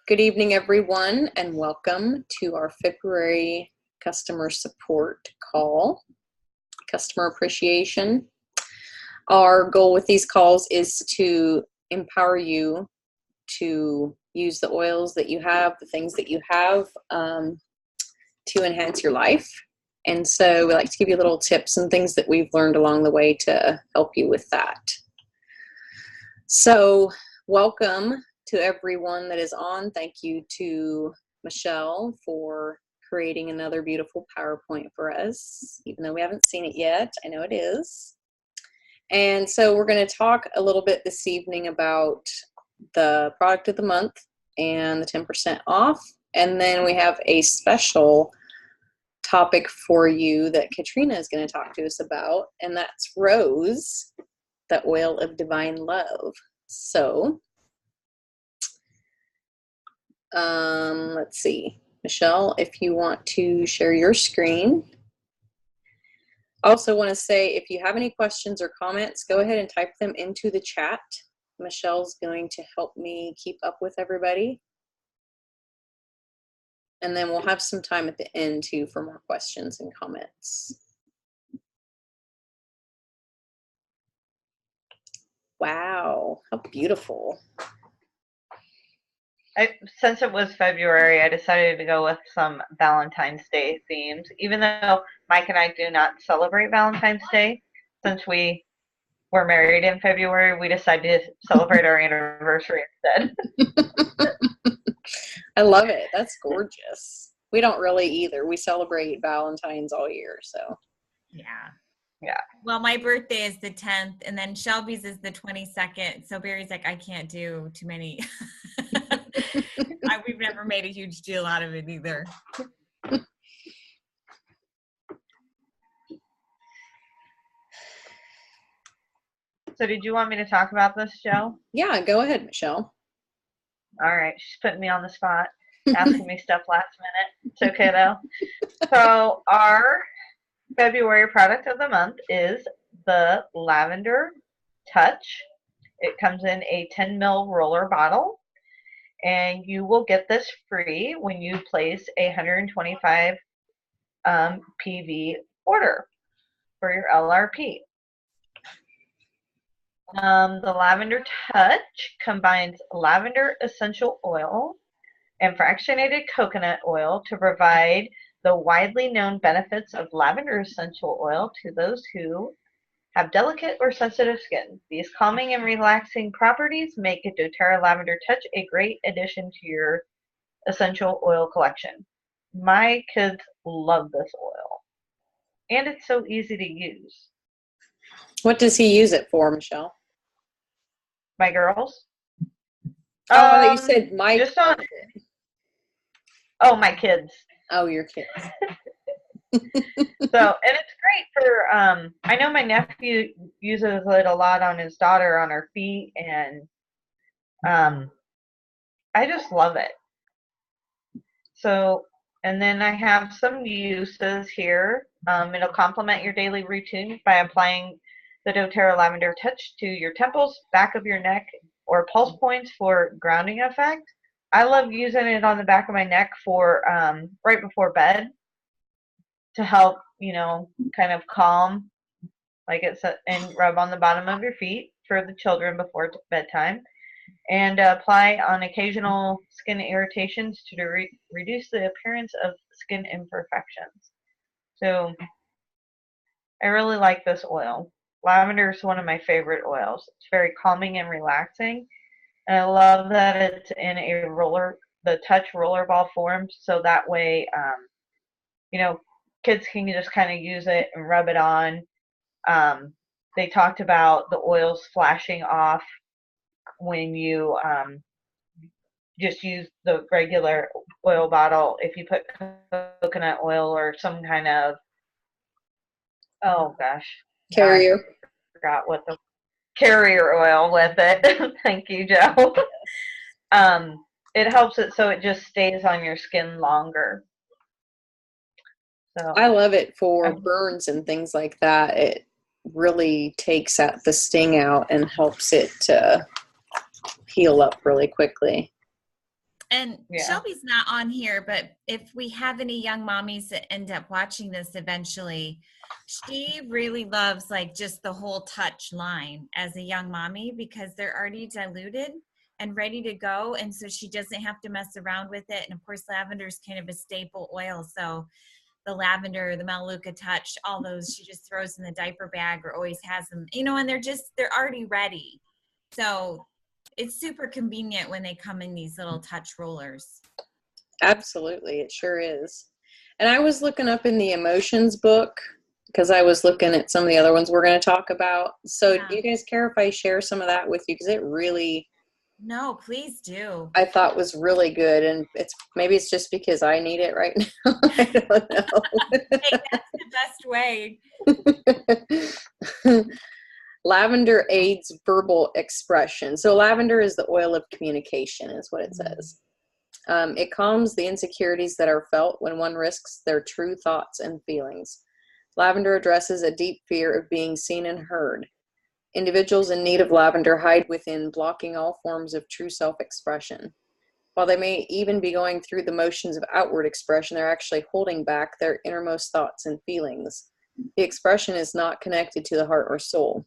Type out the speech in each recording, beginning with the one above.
Good evening, everyone, and welcome to our February customer support call, customer appreciation. Our goal with these calls is to empower you to use the oils that you have, the things that you have, to enhance your life. And so we like to give you little tips and things that we've learned along the way to help you with that. So welcome to everyone that is on. Thank you to Michelle for creating another beautiful PowerPoint for us, even though we haven't seen it yet. I know it is. And so we're going to talk a little bit this evening about the product of the month and the 10% off. And then we have a special topic for you that Katrina is going to talk to us about, and that's Rose, the oil of divine love. So let's see, Michelle, if you want to share your screen. Also want to say, if you have any questions or comments, go ahead and type them into the chat. Michelle's going to help me keep up with everybody. And then we'll have some time at the end too for more questions and comments. Wow, how beautiful. Since it was February, I decided to go with some Valentine's Day themes. Even though Mike and I do not celebrate Valentine's Day, since we were married in February, we decided to celebrate our anniversary instead. I love it. That's gorgeous. We don't really either. We celebrate Valentine's all year, so. Yeah. Well, my birthday is the 10th, and then Shelby's is the 22nd. So Barry's like, I can't do too many. We've never made a huge deal out of it either. So did you want me to talk about this, Joe? Yeah, go ahead, Michelle. All right. She's putting me on the spot, asking me stuff last minute. It's okay, though. So our February product of the month is the Lavender Touch. It comes in a 10 ml roller bottle, and you will get this free when you place a 125 PV order for your LRP. The Lavender Touch combines lavender essential oil and fractionated coconut oil to provide the widely known benefits of lavender essential oil to those who have delicate or sensitive skin. These calming and relaxing properties make a doTERRA Lavender Touch a great addition to your essential oil collection. My kids love this oil, and it's so easy to use. What does he use it for, Michelle? My girls? Oh, you said Mike. Just on. Oh, my kids. Oh, your kids. And it's great for, I know my nephew uses it a lot on his daughter on her feet, and I just love it. So, and then I have some uses here. It'll complement your daily routine by applying the doTERRA Lavender Touch to your temples, back of your neck, or pulse points for grounding effect. I love using it on the back of my neck for right before bed to help, kind of calm, like it's and rub on the bottom of your feet for the children before bedtime, and apply on occasional skin irritations to reduce the appearance of skin imperfections. So I really like this oil. Lavender is one of my favorite oils. It's very calming and relaxing. And I love that it's in the touch roller ball form, so that way, kids can just kind of use it and rub it on. They talked about the oils flashing off when you just use the regular oil bottle. If you put coconut oil or some kind of, Carrier. I forgot what the carrier oil with it. Thank you, Joe. It helps it so it just stays on your skin longer. So I love it for burns and things like that. It really takes the sting out and helps it to heal up really quickly. And Yeah. Shelby's not on here, but if we have any young mommies that end up watching this eventually, she really loves like just the whole touch line as a young mommy because they're already diluted and ready to go. And so she doesn't have to mess around with it. And of course, lavender is kind of a staple oil. So the lavender, the Melaleuca touch, all those she just throws in the diaper bag or always has them, and they're already ready. So it's super convenient when they come in these little touch rollers. Absolutely, it sure is. And I was looking up in the emotions book because I was looking at some of the other ones we're going to talk about. So Yeah. do you guys care if I share some of that with you? Because it really, No, please do. I thought was really good. And maybe it's just because I need it right now. I don't know. Hey, that's the best way. Lavender aids verbal expression. So lavender is the oil of communication, is what it says. It calms the insecurities that are felt when one risks their true thoughts and feelings. Lavender addresses a deep fear of being seen and heard. Individuals in need of lavender hide within, blocking all forms of true self-expression. While they may even be going through the motions of outward expression, they're actually holding back their innermost thoughts and feelings. The expression is not connected to the heart or soul.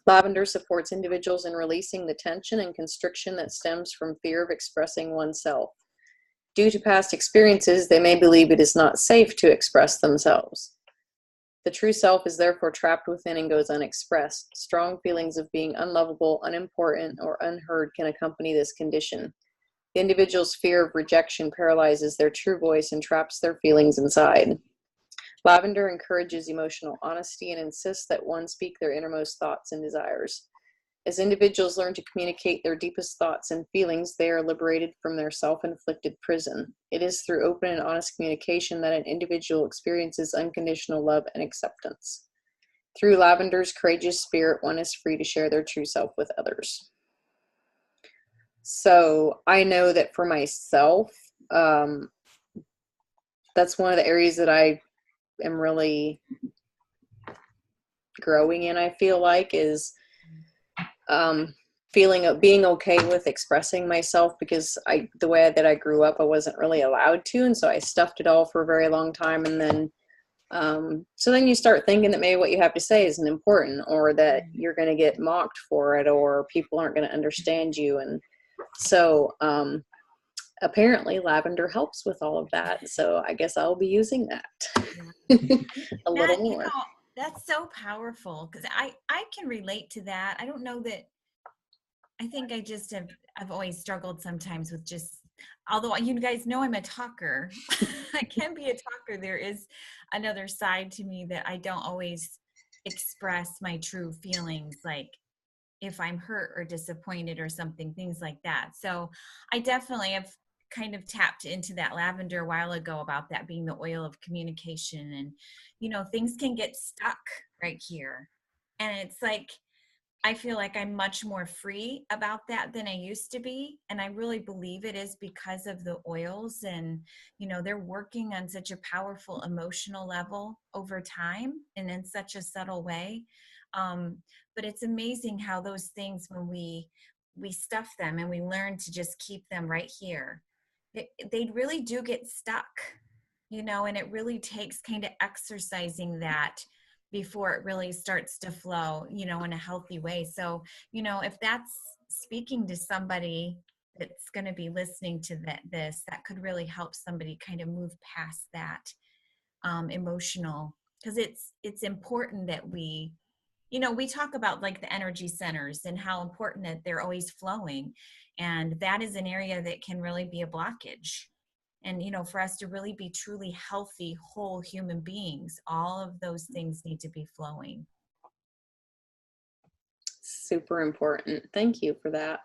Lavender supports individuals in releasing the tension and constriction that stems from fear of expressing oneself. Due to past experiences, they may believe it is not safe to express themselves. The true self is therefore trapped within and goes unexpressed. Strong feelings of being unlovable, unimportant, or unheard can accompany this condition. The individual's fear of rejection paralyzes their true voice and traps their feelings inside. Lavender encourages emotional honesty and insists that one speak their innermost thoughts and desires. As individuals learn to communicate their deepest thoughts and feelings, they are liberated from their self-inflicted prison. It is through open and honest communication that an individual experiences unconditional love and acceptance. Through lavender's courageous spirit, one is free to share their true self with others. So I know that for myself, that's one of the areas that I am really growing in, I feel like, is feeling of being okay with expressing myself, because the way that I grew up, I wasn't really allowed to, and so I stuffed it all for a very long time. And then so then you start thinking that maybe what you have to say isn't important, or that you're going to get mocked for it, or people aren't going to understand you. And so apparently lavender helps with all of that, so I guess I'll be using that a little more. That's so powerful, because I can relate to that. I don't know that, I think I've always struggled sometimes with just, although you guys know I'm a talker, I can be a talker. There is another side to me that I don't always express my true feelings, like if I'm hurt or disappointed or something, things like that. So I definitely have kind of tapped into that lavender a while ago about that being the oil of communication. And, things can get stuck right here. And it's like, I feel like I'm much more free about that than I used to be. And I really believe it is because of the oils, and, they're working on such a powerful emotional level over time and in such a subtle way. But it's amazing how those things, when we stuff them and we learn to just keep them right here, they really do get stuck, and it really takes kind of exercising that before it really starts to flow, in a healthy way. So, if that's speaking to somebody that's going to be listening to that could really help somebody kind of move past that emotional, because it's important that we talk about like the energy centers and how important that they're always flowing. And that is an area that can really be a blockage. And, for us to really be truly healthy, whole human beings, all of those things need to be flowing. Super important. Thank you for that.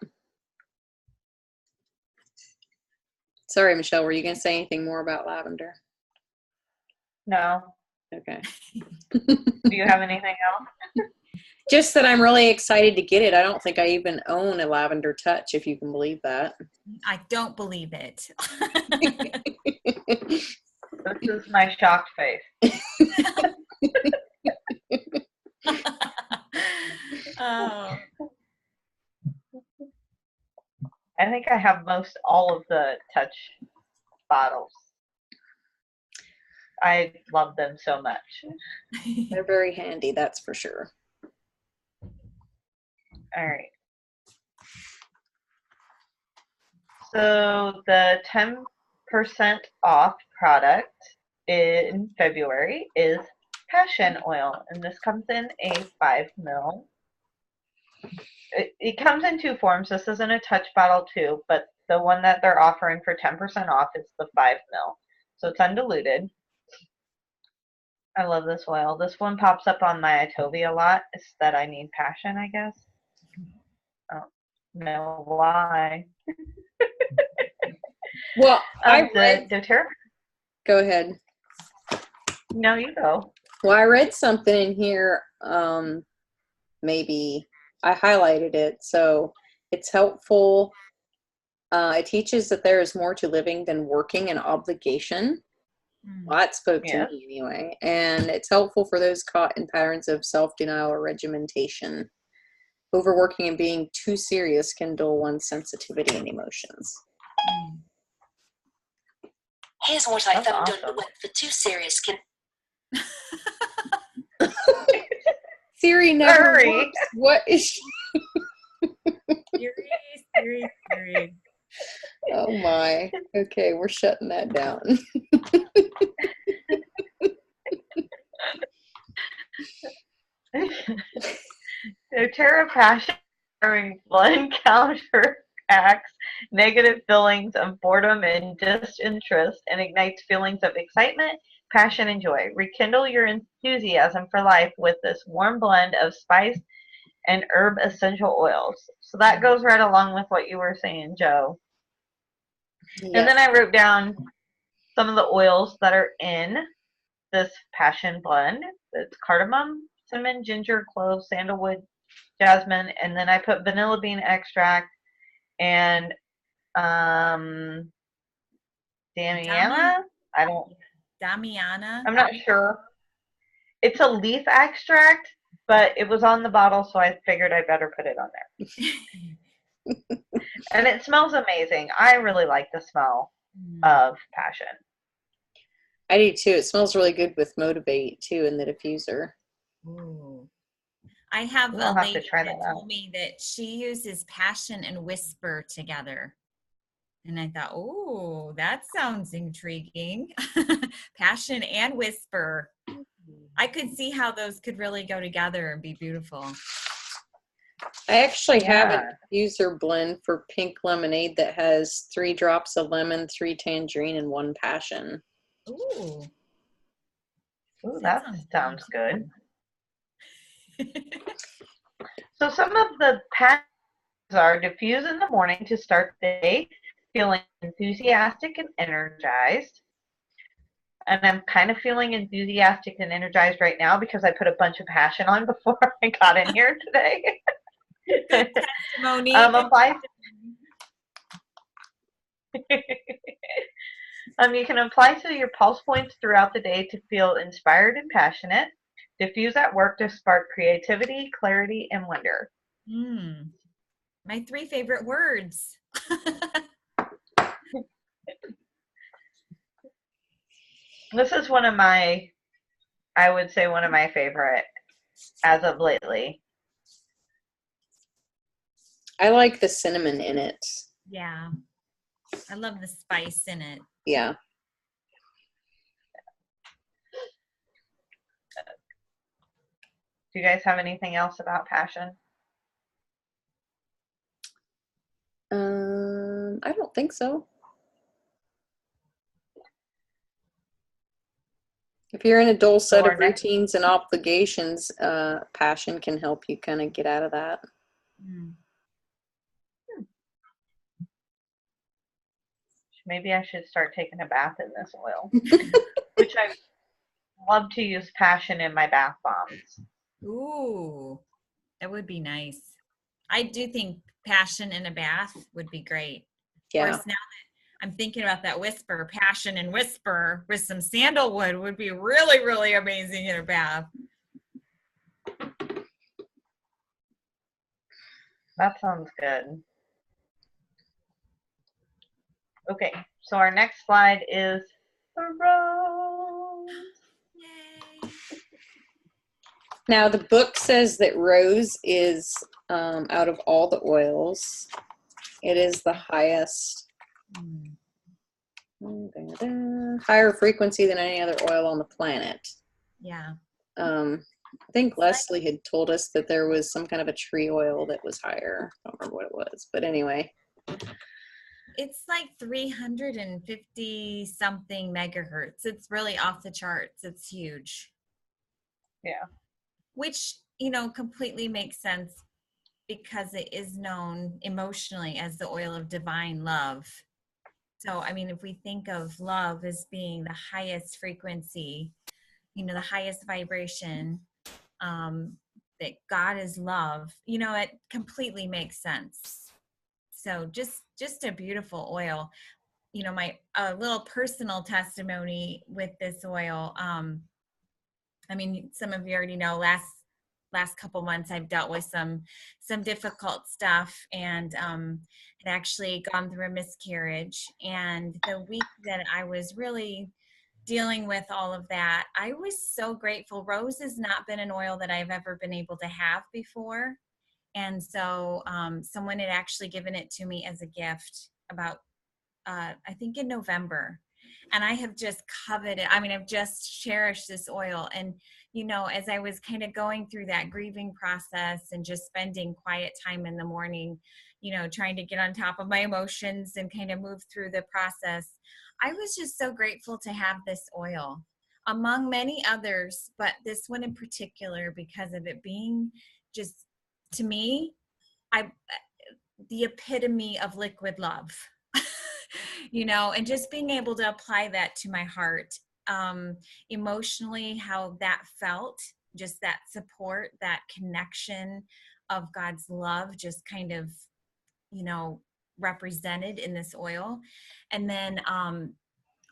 Sorry, Michelle, were you going to say anything more about lavender? No. Okay. Do you have anything else? Just that I'm really excited to get it. I don't think I even own a lavender touch, if you can believe that. I don't believe it. This is my shocked face. Oh. I think I have most all of the touch bottles. I love them so much. They're very handy, that's for sure. All right. So the 10% off product in February is passion oil, and this comes in a 5 ml. It comes in two forms. This isn't a touch bottle too, but the one that they're offering for 10% off is the 5 ml. So it's undiluted. I love this oil. This one pops up on my Itovi a lot. It's that I need passion, I guess. I don't know why. Well, I read. doTERRA. Go ahead. No, you go. Well, I read something in here. Maybe I highlighted it, so it's helpful. It teaches that there is more to living than working and obligation. Well, that spoke to me anyway. And it's helpful for those caught in patterns of self-denial or regimentation. Overworking and being too serious can dull one's sensitivity and emotions. Here's what I That's found awesome. on the web for too serious can. Siri never Sorry. works. What is she? Siri. Oh my. Okay, we're shutting that down. doTERRA Passion Blend counteracts negative feelings of boredom and disinterest and ignites feelings of excitement, passion, and joy. Rekindle your enthusiasm for life with this warm blend of spice and herb essential oils. So that goes right along with what you were saying, Joe. Yes. And then I wrote down some of the oils that are in this passion blend. It's cardamom, cinnamon, ginger, clove, sandalwood, jasmine, and then I put vanilla bean extract and Damiana. Damiana. I'm not sure. It's a leaf extract, but it was on the bottle, so I figured I better put it on there. And it smells amazing. I really like the smell of passion. I do too. It smells really good with Motivate too in the diffuser. Ooh. I have We'll a have to lady try that that out. told me that she uses passion and whisper together. And I thought, oh, that sounds intriguing. Passion and whisper. I could see how those could really go together and be beautiful. I actually have a diffuser blend for pink lemonade that has 3 drops of lemon, 3 tangerine, and 1 passion. Ooh. Ooh, that sounds good. So some of the passions are diffuse in the morning to start the day, feeling enthusiastic and energized. And I'm kind of feeling enthusiastic and energized right now because I put a bunch of passion on before I got in here today. Good testimony. You can apply to your pulse points throughout the day to feel inspired and passionate. Diffuse at work to spark creativity, clarity, and wonder. My 3 favorite words. This is one of my favorite as of lately. I like the cinnamon in it. Yeah. I love the spice in it. Yeah. Do you guys have anything else about passion? I don't think so. If you're in a dull set of routines and obligations, passion can help you kind of get out of that. Maybe I should start taking a bath in this oil, which I love to use passion in my bath bombs. Ooh, that would be nice. I do think passion in a bath would be great. Yeah. Of course, now that I'm thinking about that whisper, passion and whisper with some sandalwood would be really, really amazing in a bath. That sounds good. Okay, so our next slide is the rose. Yay. Now the book says that rose is, out of all the oils, it is the highest, higher frequency than any other oil on the planet. Yeah. I think Leslie had told us that there was some kind of a tree oil that was higher. I don't remember what it was, but anyway. It's like 350 something megahertz. It's really off the charts. It's huge. Yeah. Which, completely makes sense because it is known emotionally as the oil of divine love. So, I mean, if we think of love as being the highest frequency, the highest vibration, that God is love, it completely makes sense. So just a beautiful oil. My little personal testimony with this oil. I mean, some of you already know last couple months I've dealt with some difficult stuff, and had actually gone through a miscarriage. And the week that I was really dealing with all of that, I was so grateful. Rose has not been an oil that I've ever been able to have before. And so someone had actually given it to me as a gift about I think in November. And I have just coveted, I mean, I've just cherished this oil. And, as I was kind of going through that grieving process and just spending quiet time in the morning, trying to get on top of my emotions and kind of move through the process, I was just so grateful to have this oil among many others, but this one in particular, because of it being just, to me, the epitome of liquid love. And just being able to apply that to my heart, emotionally, how that felt, just that support, that connection of God's love, just kind of, represented in this oil. And then,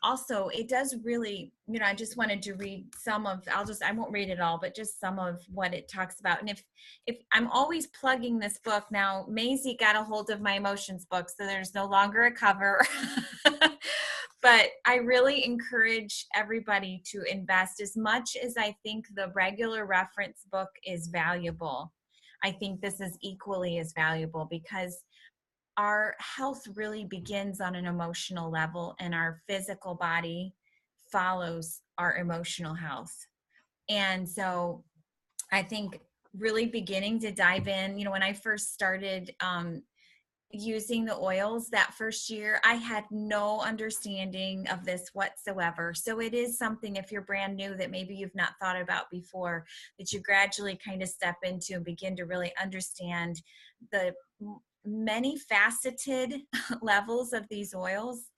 also it does really, I just wanted to read some of, I won't read it all, but just some of what it talks about. And if I'm always plugging this book now, Maisie got a hold of my emotions book, so there's no longer a cover. But I really encourage everybody to invest as much as I think the regular reference book is valuable. I think this is equally as valuable, because our health really begins on an emotional level, and our physical body follows our emotional health. And so I think really beginning to dive in, when I first started using the oils that first year, I had no understanding of this whatsoever. So it is something, if you're brand new, that maybe you've not thought about before, that you gradually kind of step into and begin to really understand the many faceted levels of these oils.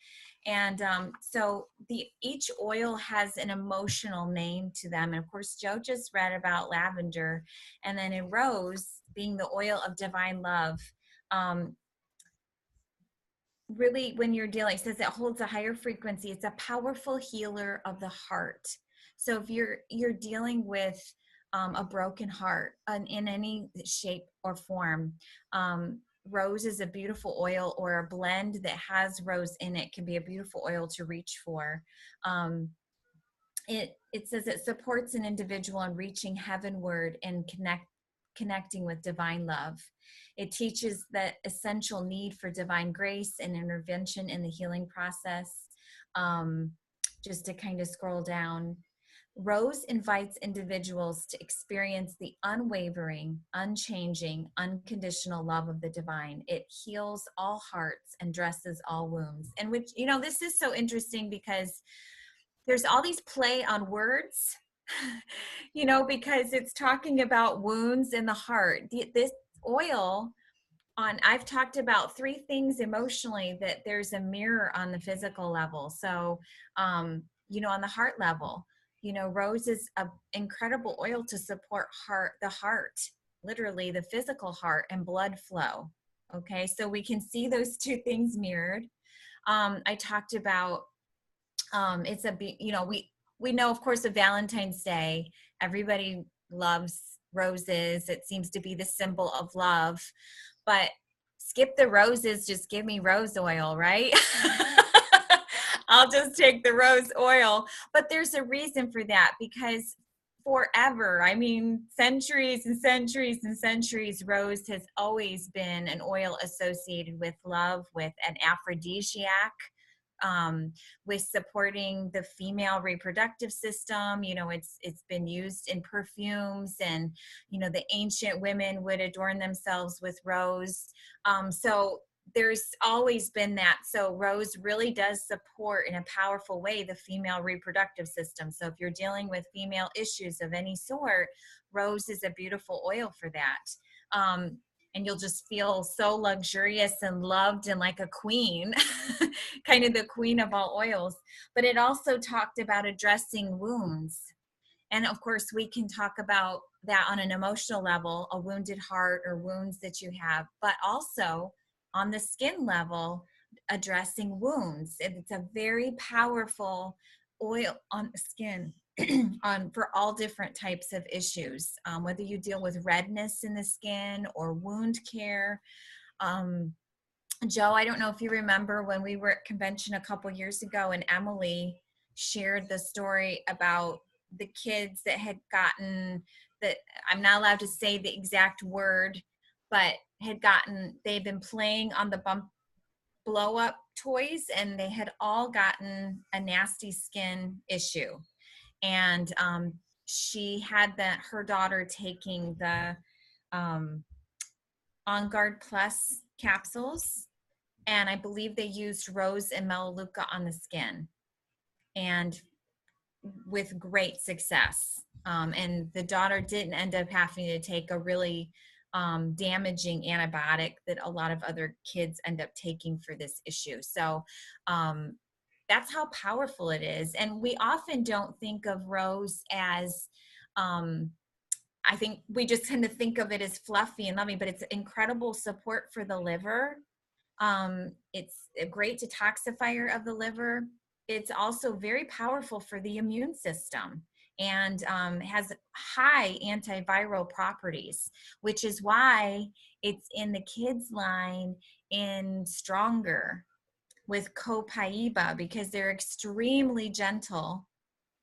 And so each oil has an emotional name to them. And of course, Joe just read about lavender, and then in rose being the oil of divine love. Really, when you're dealing, it says it holds a higher frequency. It's a powerful healer of the heart. So if you're dealing with a broken heart in any shape or form, rose is a beautiful oil, or a blend that has rose in it can be a beautiful oil to reach for. It says it supports an individual in reaching heavenward and connecting with divine love. It teaches the essential need for divine grace and intervention in the healing process. Just to kind of scroll down, Rose invites individuals to experience the unwavering, unchanging, unconditional love of the divine. It heals all hearts and dresses all wounds. And which, this is so interesting, because there's all these play on words, because it's talking about wounds in the heart. This oil I've talked about 3 things emotionally, that there's a mirror on the physical level. So, on the heart level, rose is an incredible oil to support the heart, literally the physical heart and blood flow. Okay. So we can see those 2 things mirrored. I talked about, we know, of course, of Valentine's Day, everybody loves roses. It seems to be the symbol of love, but skip the roses, just give me rose oil, right? I'll just take the rose oil. But there's a reason for that, because forever, I mean, centuries and centuries and centuries, rose has always been an oil associated with love, with an aphrodisiac, with supporting the female reproductive system. You know, it's been used in perfumes, and you know, the ancient women would adorn themselves with rose. So there's always been that. So rose really does support in a powerful way the female reproductive system. So if you're dealing with female issues of any sort, rose is a beautiful oil for that. And you'll just feel so luxurious and loved and like a queen, kind of the queen of all oils. But it also talked about addressing wounds. And of course, we can talk about that on an emotional level, a wounded heart or wounds that you have, but also on the skin level, addressing wounds. It's a very powerful oil on the skin for all different types of issues, whether you deal with redness in the skin or wound care. Joe, I don't know if you remember when we were at convention a couple years ago and Emily shared the story about the kids that had gotten that, I'm not allowed to say the exact word, but they've been playing on the blow up toys, and they had all gotten a nasty skin issue. And she had her daughter taking the On Guard Plus capsules, and I believe they used rose and melaleuca on the skin, and with great success. And the daughter didn't end up having to take a really damaging antibiotic that a lot of other kids end up taking for this issue. So that's how powerful it is. And we often don't think of rose as, I think we just tend to think of it as fluffy and loving, but it's incredible support for the liver. It's a great detoxifier of the liver. It's also very powerful for the immune system, and has high antiviral properties, which is why it's in the kids line in Stronger with copaiba, because they're extremely gentle.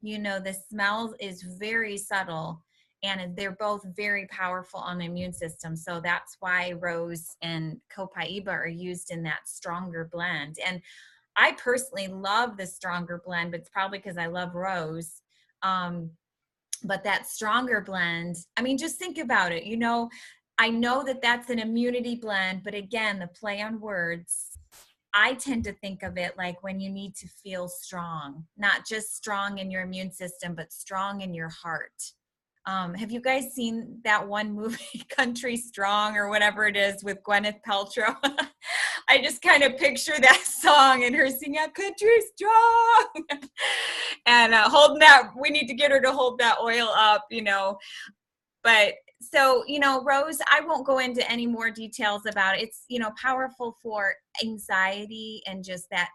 You know, the smell is very subtle, and they're both very powerful on the immune system. So that's why rose and copaiba are used in that Stronger blend. And I personally love the Stronger blend, but it's probably because I love rose. But that Stronger blend, I mean, just think about it. You know, I know that that's an immunity blend, but again, the play on words, I tend to think of it like when you need to feel strong, not just strong in your immune system, but strong in your heart. Have you guys seen that one movie, Country Strong, or whatever it is, with Gwyneth Paltrow? I just kind of picture that song and her singing Country Strong and holding that, we need to get her to hold that oil up, you know. But so, you know, rose, I won't go into any more details about it. It's, you know, powerful for anxiety and just that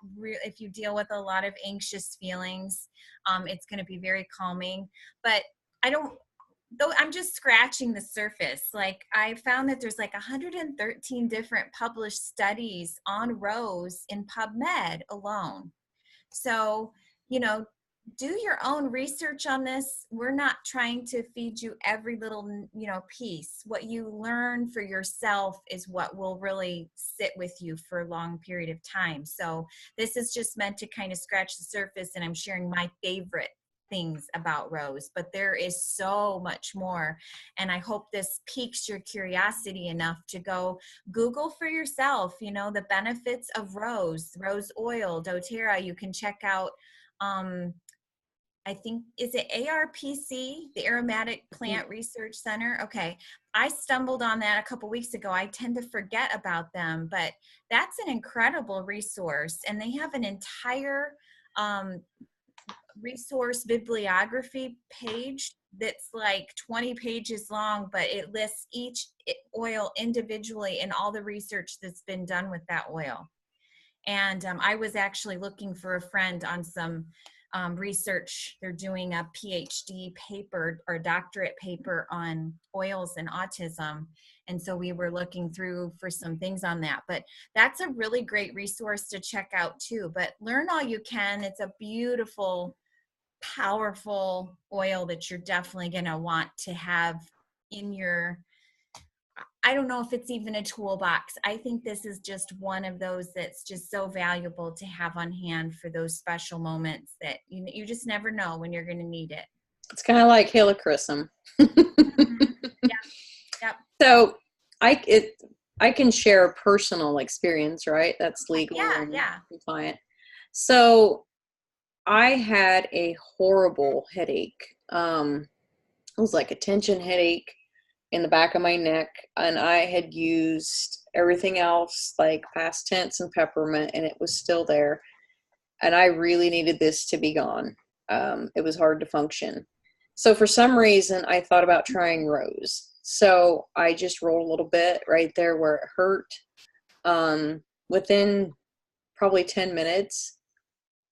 if you deal with a lot of anxious feelings, it's going to be very calming. But though I'm just scratching the surface. Like, I found that there's like 113 different published studies on rose in PubMed alone. So, you know, do your own research on this. We're not trying to feed you every little, you know, piece. What you learn for yourself is what will really sit with you for a long period of time. So this is just meant to kind of scratch the surface, and I'm sharing my favorite things about rose, but there is so much more. And I hope this piques your curiosity enough to go Google for yourself, you know, the benefits of rose oil, doTERRA. You can check out, I think, is it ARPC, the Aromatic Plant Research Center? Okay. I stumbled on that a couple weeks ago. I tend to forget about them, but that's an incredible resource. And they have an entire resource bibliography page that's like 20 pages long, but it lists each oil individually and all the research that's been done with that oil. And I was actually looking for a friend on some research. They're doing a PhD paper or doctorate paper on oils and autism. And so we were looking through for some things on that. But that's a really great resource to check out too. But learn all you can. It's a beautiful, powerful oil that you're definitely going to want to have in your, I don't know if it's even a toolbox. I think this is just one of those that's just so valuable to have on hand for those special moments that you just never know when you're going to need it. It's kind of like helichrysum. Yeah. Yep. So I can share a personal experience, right? That's legal and compliant. So I had a horrible headache. It was like a tension headache in the back of my neck, and I had used everything else like past tense and peppermint, and it was still there. And I really needed this to be gone. It was hard to function. So for some reason, I thought about trying rose. So I just rolled a little bit right there where it hurt. Within probably 10 minutes,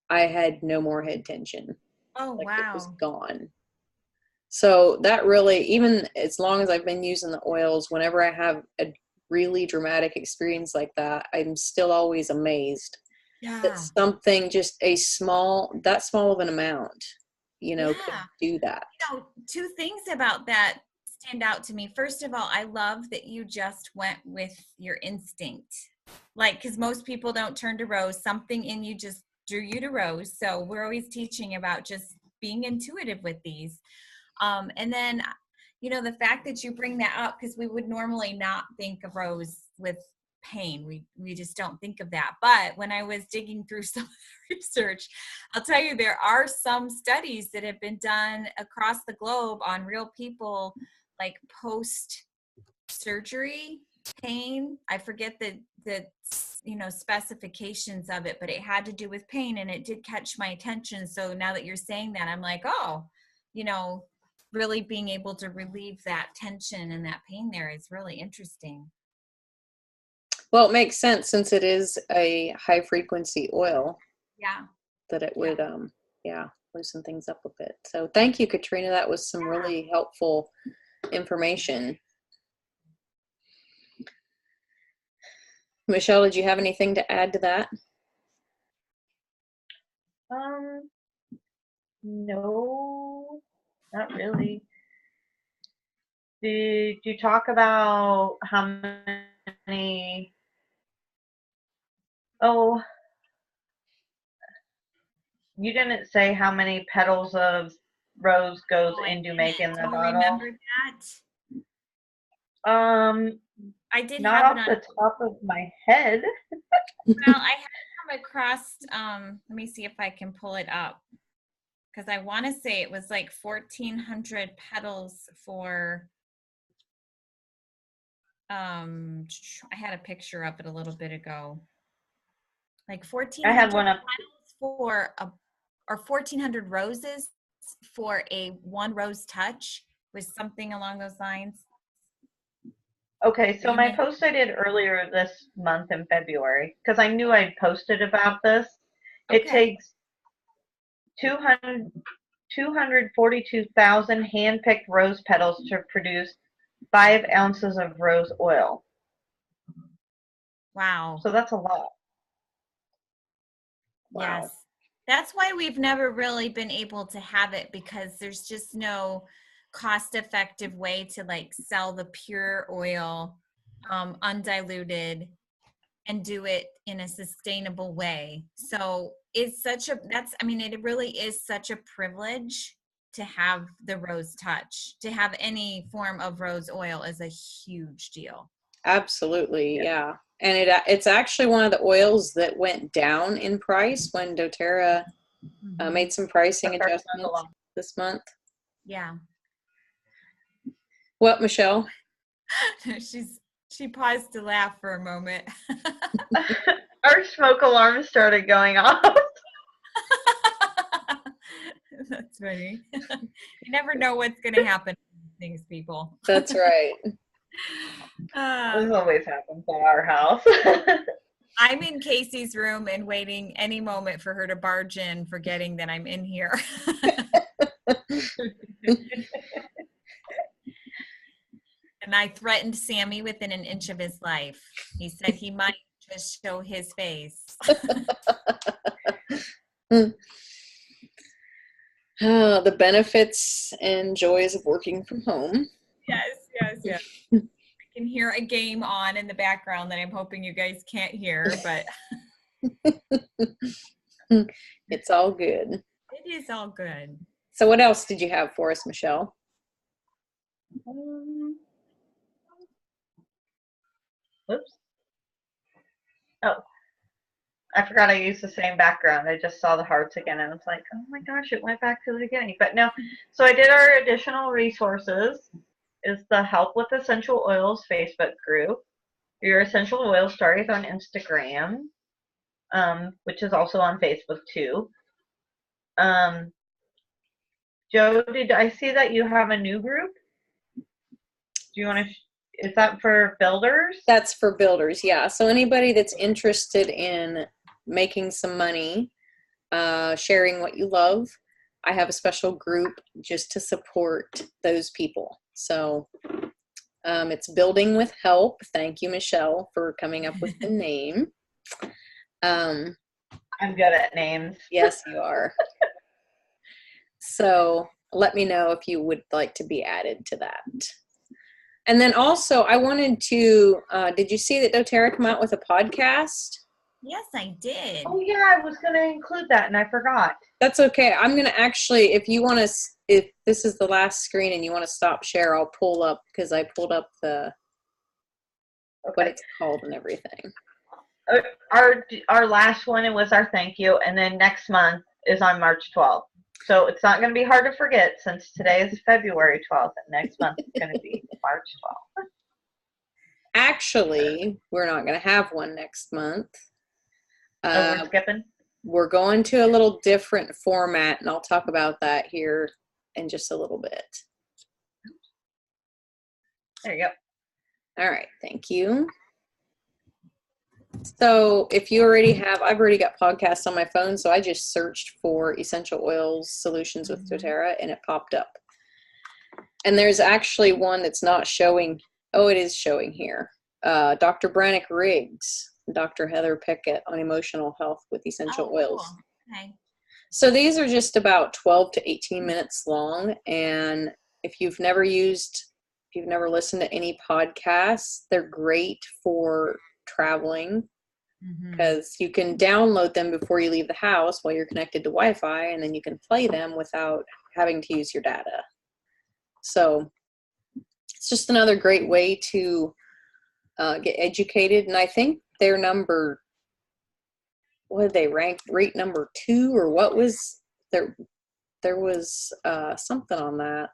I had no more head tension. Oh, like wow. It was gone. So that really, even as long as I've been using the oils, whenever I have a really dramatic experience like that, I'm still always amazed that something just that small of an amount, could do that. Two things about that stand out to me. First of all, I love that you just went with your instinct. Like, because most people don't turn to rose. Something in you just drew you to rose. So we're always teaching about just being intuitive with these. And then, the fact that you bring that up, because we would normally not think of rose with pain. We just don't think of that. But when I was digging through some research, I'll tell you, there are some studies that have been done across the globe on real people, like post-surgery pain. I forget the specifications of it, but it had to do with pain, and it did catch my attention. So now that you're saying that, I'm like, really being able to relieve that tension and that pain there is really interesting. Well, it makes sense since it is a high frequency oil. Yeah. That it would, loosen things up a bit. So thank you, Katrina. That was some really helpful information. Michelle, did you have anything to add to that? No, not really. Did you talk about how many? Oh, you didn't say how many petals of rose goes into making the bottle. Remember that? I did not have off the top of my head. Well, I had come across. Let me see if I can pull it up, because I want to say it was like 1,400 petals for. I had a picture of it a little bit ago. Like 1,400 I had one up for or 1,400 roses for a one rose touch, was something along those lines. Okay, so my post I did earlier this month in February, because I knew I'd posted about this. Okay. It takes 242,000 hand-picked rose petals to produce 5 ounces of rose oil. Wow. So that's a lot. Yes. Wow. That's why we've never really been able to have it, because there's just no cost-effective way to like sell the pure oil undiluted and do it in a sustainable way. So it's it really is such a privilege to have the rose touch. To have any form of rose oil is a huge deal. Absolutely, yeah. And it's actually one of the oils that went down in price when doTERRA made some pricing adjustments this month. Yeah. What, Michelle? She paused to laugh for a moment. Our smoke alarm started going off. That's funny. You never know what's going to happen to these people. That's right. This always happens at our house. I'm in Casey's room and waiting any moment for her to barge in, forgetting that I'm in here. And I threatened Sammy within an inch of his life. He said he might just show his face. The benefits and joys of working from home. Yes. I can hear a game on in the background that I'm hoping you guys can't hear, but It's all good. it is all good. So what else did you have for us, Michelle? Oops. Oh, I forgot I used the same background. I just saw the hearts again and it's like, oh my gosh, it went back to the beginning. But no, so I did our additional resources is the Help with Essential Oils Facebook group, your essential oil stories on Instagram, which is also on Facebook too. Joe, did I see that you have a new group? Do you want to? Is that for builders? That's for builders, yeah. So anybody that's interested in making some money, sharing what you love, I have a special group just to support those people. So it's Building with Help. Thank you, Michelle, for coming up with the name. I'm good at names. Yes, you are. So let me know if you would like to be added to that. And then also, I wanted to, did you see that doTERRA come out with a podcast? Yes, I did. Oh yeah, I was going to include that and I forgot. That's okay. I'm going to actually, if you want to, if this is the last screen and you want to stop share, I'll pull up, because I pulled up the, what it's called and everything. Our last one, it was our thank you, and then next month is on March 12th. So it's not going to be hard to forget since today is February 12th, and next month is going to be March 12th. Actually, we're not going to have one next month. We're skipping? We're going to a little different format, and I'll talk about that here in just a little bit. There you go. All right, thank you. So if you already have, I've already got podcasts on my phone, so I just searched for essential oils solutions with doTERRA, and it popped up. And there's actually one that's not showing. Oh, it is showing here. Dr. Brannick Riggs, Dr. Heather Pickett on emotional health with essential oils. Cool. Okay. So these are just about 12 to 18 minutes long. And if you've never listened to any podcasts, they're great for traveling, because you can download them before you leave the house while you're connected to Wi-Fi, and then you can play them without having to use your data. So it's just another great way to get educated. And I think they're number, what did they rank? Rate number 2, or what was there? There was something on that.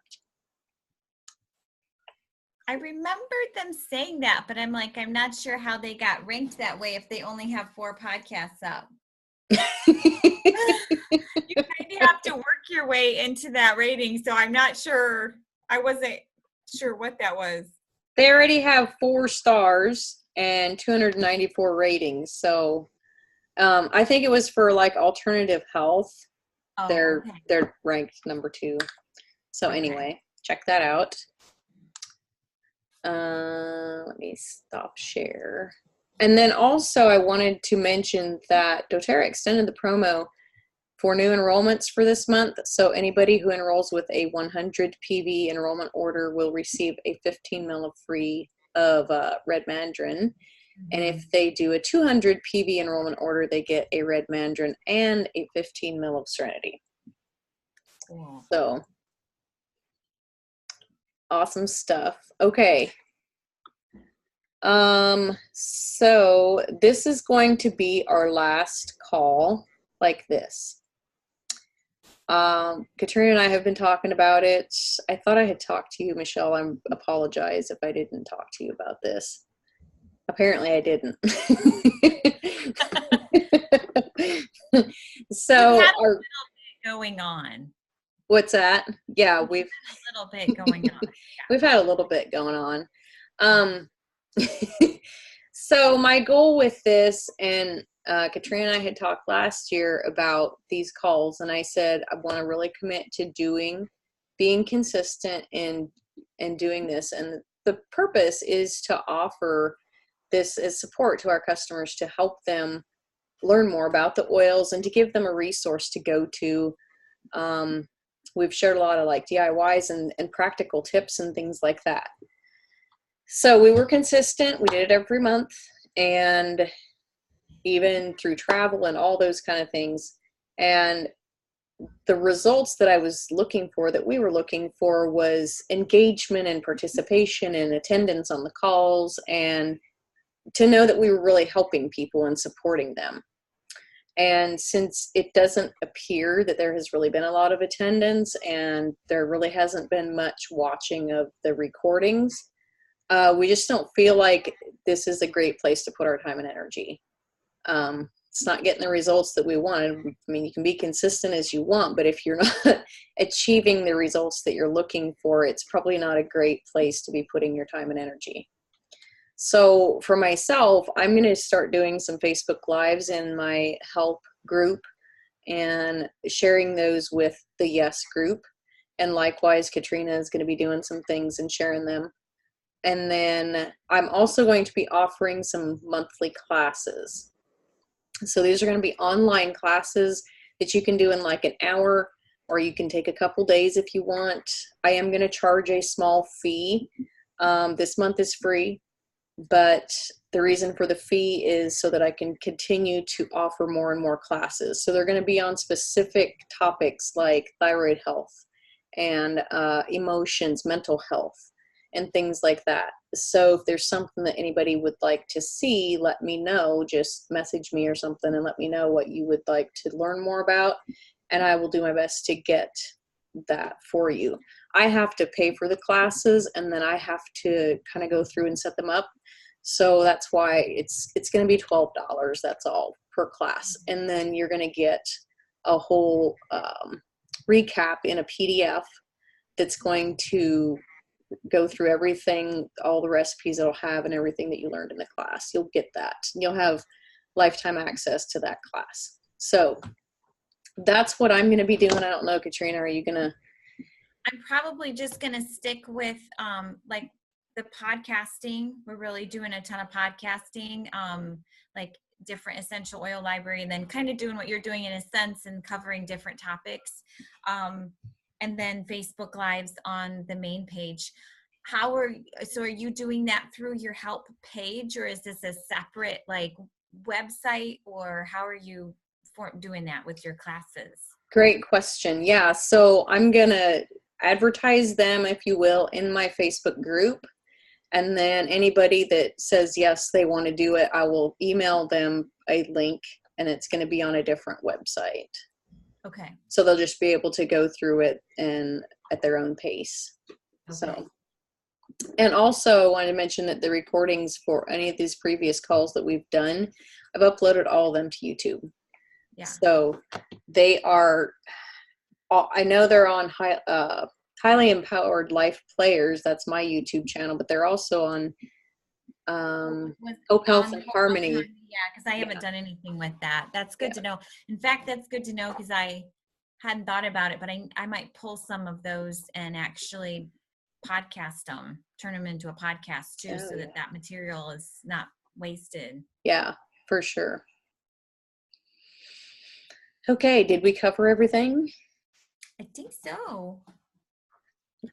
I remembered them saying that, but I'm like, I'm not sure how they got ranked that way if they only have 4 podcasts up. You kind of have to work your way into that rating, so I'm not sure. I wasn't sure what that was. They already have 4 stars and 294 ratings. So I think it was for like alternative health. Oh, they're okay. they're ranked number 2. So anyway, check that out. Let me stop share. And then also I wanted to mention that doTERRA extended the promo for new enrollments for this month. So anybody who enrolls with a 100 PV enrollment order will receive a 15 ml of red mandarin. And if they do a 200 PV enrollment order, they get a red mandarin and a 15 ml of Serenity. Cool. So awesome stuff. Okay. So this is going to be our last call like this. Katrina and I have been talking about it. I thought I had talked to you, Michelle. I apologize if I didn't talk to you about this. Apparently I didn't. So We've had a little bit going on. What's that? Yeah, we've a little bit going on. We've had a little bit going on. So my goal with this, and Katrina and I had talked last year about these calls, and I said I want to really commit to being consistent in doing this. And the purpose is to offer this as support to our customers to help them learn more about the oils and to give them a resource to go to. We've shared a lot of like DIYs and practical tips and things like that. So we were consistent. We did it every month, and even through travel and all those kind of things. And the results that I was looking for, that we were looking for, was engagement and participation and attendance on the calls, and to know that we were really helping people and supporting them. And since it doesn't appear that there has really been a lot of attendance and there really hasn't been much watching of the recordings, we just don't feel like this is a great place to put our time and energy. It's not getting the results that we wanted. I mean, you can be consistent as you want, but if you're not achieving the results that you're looking for, it's probably not a great place to be putting your time and energy. So for myself, I'm going to start doing some Facebook Lives in my help group and sharing those with the Yes group. And likewise, Katrina is going to be doing some things and sharing them. And then I'm also going to be offering some monthly classes. So these are going to be online classes that you can do in like an hour, or you can take a couple days if you want. I am going to charge a small fee. This month is free, but the reason for the fee is so that I can continue to offer more and more classes. So they're going to be on specific topics like thyroid health and emotions, mental health, and things like that. So if there's something that anybody would like to see, let me know. Just message me or something and let me know what you would like to learn more about, and I will do my best to get that for you. I have to pay for the classes, and then I have to kind of go through and set them up. So that's why it's going to be $12. That's all per class. And then you're going to get a whole recap in a PDF that's going to go through everything, all the recipes it'll have and everything that you learned in the class. You'll get that. You'll have lifetime access to that class. So that's what I'm going to be doing. I don't know, Katrina, are you going to? I'm probably just going to stick with like the podcasting. We're really doing a ton of podcasting, like different essential oil library, and then kind of doing what you're doing in a sense and covering different topics. And then Facebook Lives on the main page. So are you doing that through your help page, or is this a separate like website, or how are you doing that with your classes? Great question. Yeah, so I'm going to advertise them, if you will, in my Facebook group. And then anybody that says yes, they want to do it, I will email them a link, and it's going to be on a different website. Okay. So they'll just be able to go through it and at their own pace. Okay. So, and also I wanted to mention that the recordings for any of these previous calls that we've done, I've uploaded all of them to YouTube. Yeah. So they are, I know they're on Highly Empowered Life Players. That's my YouTube channel, but they're also on Hope, Health, and Harmony. Yeah, because I haven't done anything with that. That's good to know. In fact, that's good to know because I hadn't thought about it, but I might pull some of those and actually podcast them, turn them into a podcast too, so that material is not wasted. Yeah, for sure. Okay, did we cover everything? I think so.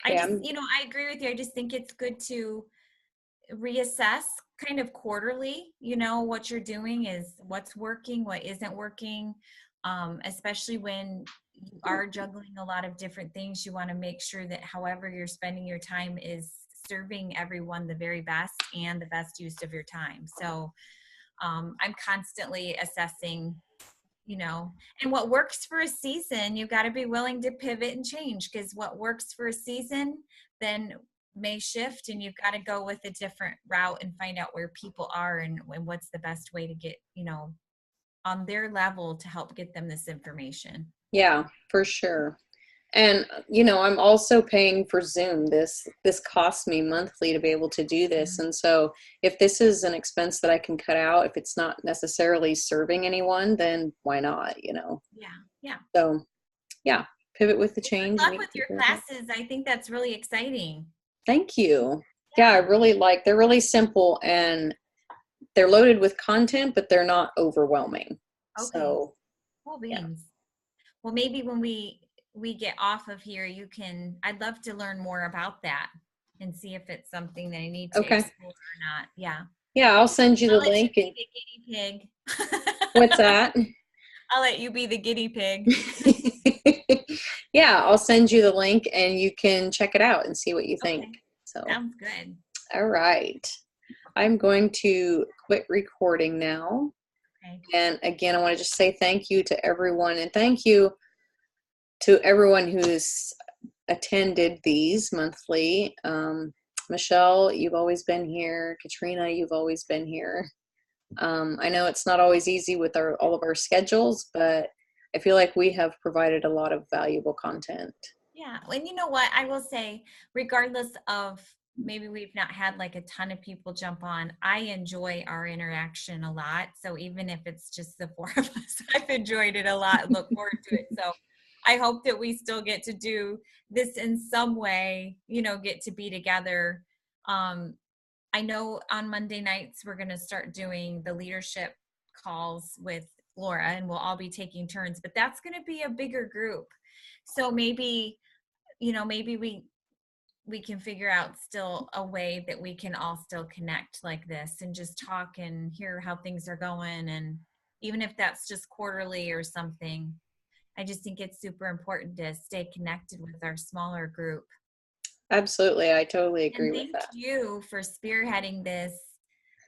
Okay, I agree with you. I just think it's good to reassess kind of quarterly, what you're doing is what's working, what isn't working, especially when you are juggling a lot of different things. You want to make sure that however you're spending your time is serving everyone the very best and the best use of your time. So I'm constantly assessing, and what works for a season, you've got to be willing to pivot and change, because what works for a season then may shift, and you've got to go with a different route and find out where people are and what's the best way to get, on their level to help get them this information. Yeah, for sure. And you know, I'm also paying for Zoom. This costs me monthly to be able to do this. And so if this is an expense that I can cut out, if it's not necessarily serving anyone, then why not, you know? Yeah. Yeah. So yeah, pivot with the Good change. luck meet with your people. classes. I think that's really exciting. Thank you. Yeah, I really like, they're really simple and they're loaded with content, but they're not overwhelming. Okay. So Cool yeah. beans. Well, maybe when we get off of here, I'd love to learn more about that and see if it's something that I need to Okay. explore or not. Yeah. Yeah, I'll send you the I'll let you link. And be the guinea pig. what's that? I'll let you be the guinea pig. Yeah, I'll send you the link and you can check it out and see what you think. Okay. So, Sounds good. all right. I'm going to quit recording now. Okay. And again, I want to just say thank you to everyone, and thank you to everyone who's attended these monthly. Michelle, you've always been here. Katrina, you've always been here. I know it's not always easy with all of our schedules, but I feel like we have provided a lot of valuable content. Yeah. And you know what? I will say, regardless of maybe we've not had like a ton of people jump on, I enjoy our interaction a lot. So even if it's just the four of us, I've enjoyed it a lot. Look forward to it. So I hope that we still get to do this in some way, you know, get to be together. I know on Monday nights, we're going to start doing the leadership calls with Laura, and we'll all be taking turns, but that's going to be a bigger group. So maybe, you know, maybe we can figure out still a way that we can all still connect like this and just talk and hear how things are going. And even if that's just quarterly or something, I just think it's super important to stay connected with our smaller group. Absolutely. I totally agree And with thank that. you for spearheading this,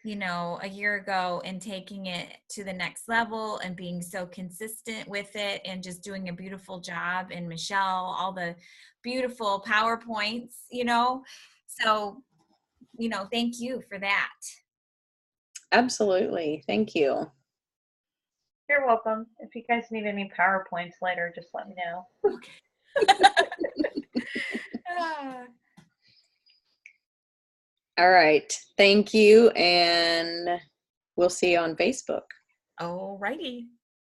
you know, a year ago and taking it to the next level and being so consistent with it and just doing a beautiful job. And Michelle, all the beautiful PowerPoints, you know. So, you know, thank you for that. Absolutely. Thank you. You're welcome. If you guys need any PowerPoints later, just let me know. Ah. All right. Thank you. And we'll see you on Facebook. All righty.